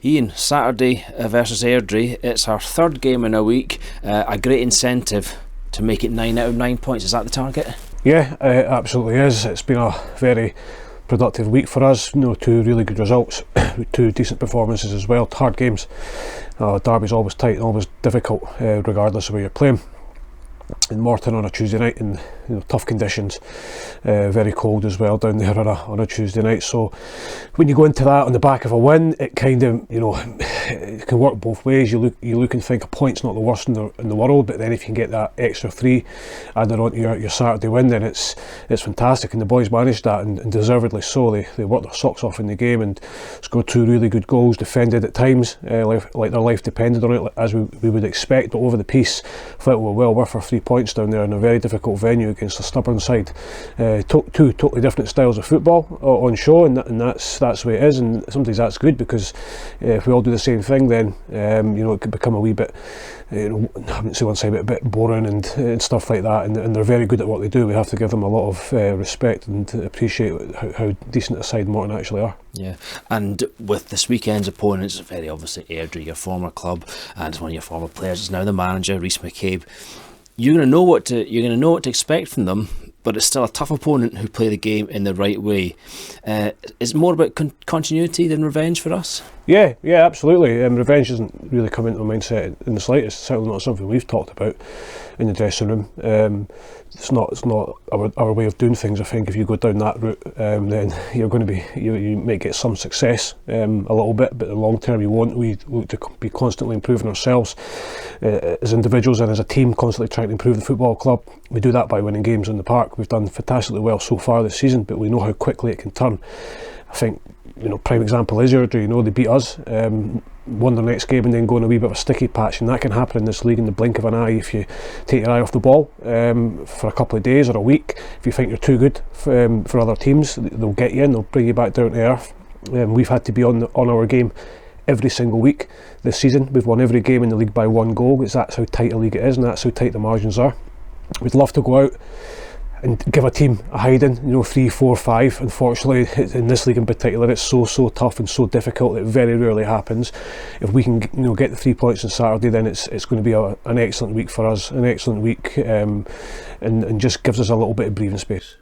Ian, Saturday versus Airdrie, it's our third game in a week, a great incentive to make it 9 out of 9 points. Is that the target? Yeah, it absolutely is. It's been a very productive week for us. Two really good results, two decent performances as well. Hard games. Derby's always tight and always difficult, regardless of where you're playing. In Morton on a Tuesday night in tough conditions, very cold as well down there on a Tuesday night. So when you go into that on the back of a win, it kind of it can work both ways. You look and think a point's not the worst in the world, but then if you can get that extra 3 added on to your Saturday win, then it's fantastic. And the boys managed that, and deservedly so. They worked their socks off in the game and scored 2 really good goals, defended at times like their life depended on it, as we would expect. But over the piece, felt we were well worth our 3 points down there in a very difficult venue against a stubborn side. Two totally different styles of football on show, and that's the way it is. And sometimes that's good, because if we all do the same thing, then it could become a wee bit, I wouldn't say one side, but a bit boring and stuff like that. And they're very good at what they do. We have to give them a lot of respect and appreciate how decent a side Morton actually are. Yeah, and with this weekend's opponents, very obviously Airdrie, your former club, and one of your former players is now the manager, Rhys McCabe. You're going to know what to expect from them, but it's still a tough opponent who play the game in the right way. Is it more about continuity than revenge for us? Yeah, absolutely. Revenge doesn't really come into my mindset in the slightest. It's certainly not something we've talked about in the dressing room. It's not our way of doing things. I think if you go down that route, then you're going to be you might get some success a little bit, but in the long term you won't. We look to be constantly improving ourselves as individuals and as a team, constantly trying to improve the football club. We do that by winning games in the park. We've done fantastically well so far this season, but we know how quickly it can turn. I think prime example is Airdrie. They beat us, won their next game, and then go on a wee bit of a sticky patch, and that can happen in this league in the blink of an eye if you take your eye off the ball for a couple of days or a week. If you think you're too good for other teams, they'll get you in, they'll bring you back down to earth. We've had to be on our game every single week this season. We've won every game in the league by 1 goal. That's how tight a league it is, and that's how tight the margins are. We'd love to go out and give a team a hiding, 3, 4, 5. Unfortunately, in this league in particular, it's so tough and so difficult that it very rarely happens. If we can get the 3 points on Saturday, then it's going to be an excellent week for us, an excellent week, and just gives us a little bit of breathing space.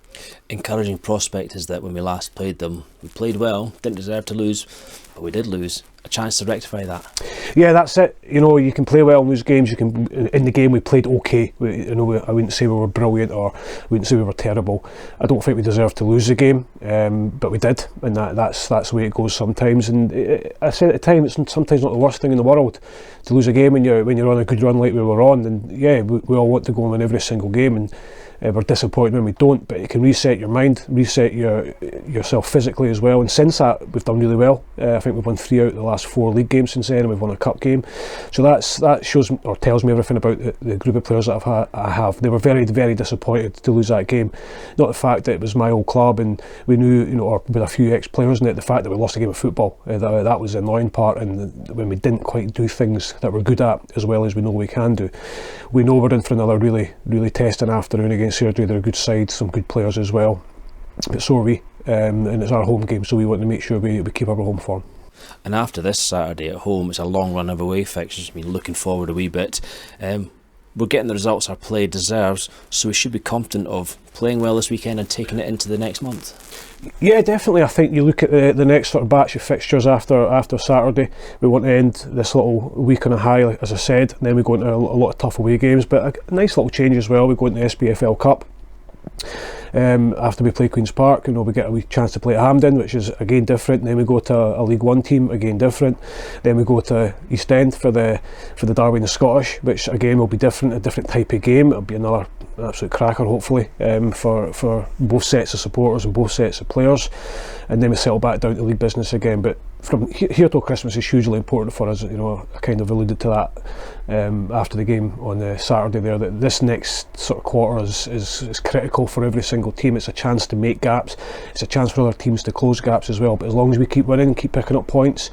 Encouraging prospect is that when we last played them, we played well, didn't deserve to lose, but we did lose. A chance to rectify that. Yeah, that's it. You can play well and lose games. In the game we played okay. I wouldn't say we were brilliant, or I wouldn't say we were terrible. I don't think we deserved to lose the game, but we did, and that's the way it goes sometimes. And I said at the time, it's sometimes not the worst thing in the world to lose a game when you're on a good run like we were on. And yeah, we all want to go and win every single game, and we're disappointed when we don't, but it can reset your mind, reset yourself physically as well. And since that, we've done really well. I think we've won 3 out of the last 4 league games since then, and we've won a cup game. So that shows or tells me everything about the group of players that I have. They were very, very disappointed to lose that game. Not the fact that it was my old club and we knew, or with a few ex-players in it, the fact that we lost a game of football. That was the annoying part, and when we didn't quite do things that we're good at as well as we know we can do. We know we're in for another really, really testing afternoon against Airdrie. They're a good side, some good players as well, but so are we, and it's our home game, so we want to make sure we keep our home form. And after this Saturday at home, it's a long run of away fixtures. I mean, looking forward a wee bit. We're getting the results our play deserves, so we should be confident of playing well this weekend and taking it into the next month. Yeah, definitely. I think you look at the next sort of batch of fixtures after Saturday. We want to end this little week on a high, as I said, and then we go into a lot of tough away games, but a nice little change as well. We go into the SPFL Cup. After we play Queen's Park, we get a wee chance to play at Hampden, which is again different. Then we go to a League One team, again different. Then we go to East End for the Derby and the Scottish, which again will be different, a different type of game. It'll be another absolute cracker, hopefully, for both sets of supporters and both sets of players. And then we settle back down to league business again. But from here till Christmas is hugely important for us. I kind of alluded to that after the game on Saturday there, that this next sort of quarter is critical for every single team. It's a chance to make gaps, it's a chance for other teams to close gaps as well. But as long as we keep winning, keep picking up points,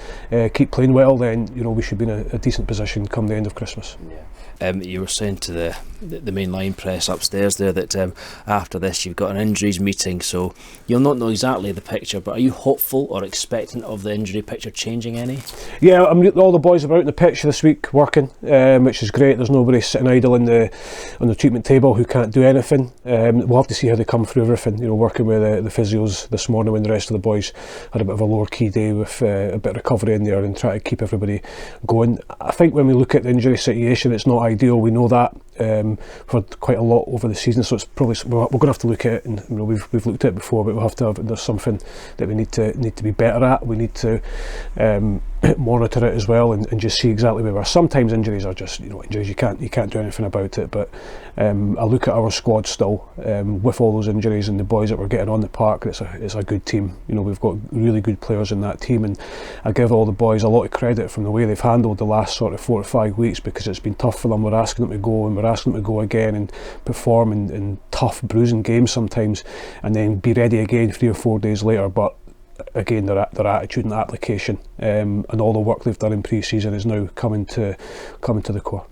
keep playing well, then we should be in a decent position come the end of Christmas. Yeah. You were saying to the main line press upstairs there that after this you've got an injuries meeting, so you'll not know exactly the picture, but are you hopeful or expectant of the injury picture changing any? Yeah, all the boys are out in the pitch this week working, which is great. There's nobody sitting idle on the treatment table who can't do anything. We'll have to see how they come through everything. Working with the physios this morning when the rest of the boys had a bit of a lower key day with a bit of recovery in there and try to keep everybody going. I think when we look at the injury situation, it's not ideal. We know that for quite a lot over the season, so it's probably we're going to have to look at it. And we've looked at it before, but we'll have to have. There's something that we need to be better at. We need to monitor it as well and just see exactly where we are. Sometimes injuries are just injuries. You can't do anything about it. But I look at our squad still with all those injuries and the boys that we're getting on the park. It's a good team. We've got really good players in that team, and I give all the boys a lot of credit from the way they've handled the last sort of 4 or 5 weeks, because it's been tough for them. We're asking them to go and we're asking them to go again and perform in tough bruising games sometimes, and then be ready again 3 or 4 days later. But again, their attitude and application and all the work they've done in pre-season is now coming to the core.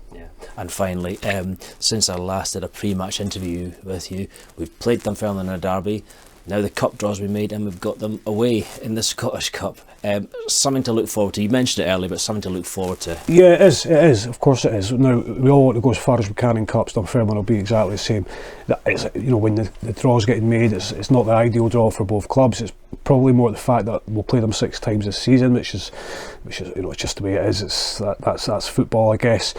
And finally, since I last did a pre-match interview with you, we've played Dunfermline in a derby. Now the cup draws we made, and we've got them away in the Scottish Cup. Something to look forward to. You mentioned it earlier, but something to look forward to. Yeah, it is. Of course it is. Now we all want to go as far as we can in cups. Dunfermline will be exactly the same. When the draw's getting made, it's not the ideal draw for both clubs. It's probably more the fact that we'll play them 6 times this season, which is it's just the way it is. That's football, I guess.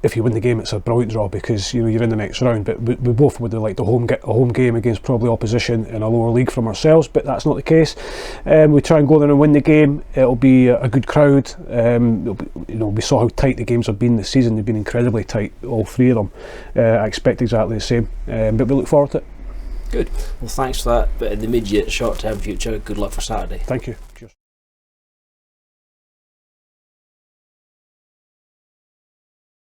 If you win the game, it's a brilliant draw because you're in the next round. But we both would have liked a home game against probably opposition in a lower league from ourselves, but that's not the case. We try and go there and win the game. It'll be a good crowd. We saw how tight the games have been this season. They've been incredibly tight, all 3 of them. I expect exactly the same, but we look forward to it. Good. Well, thanks for that. But in the immediate, short-term future, good luck for Saturday. Thank you. Cheers.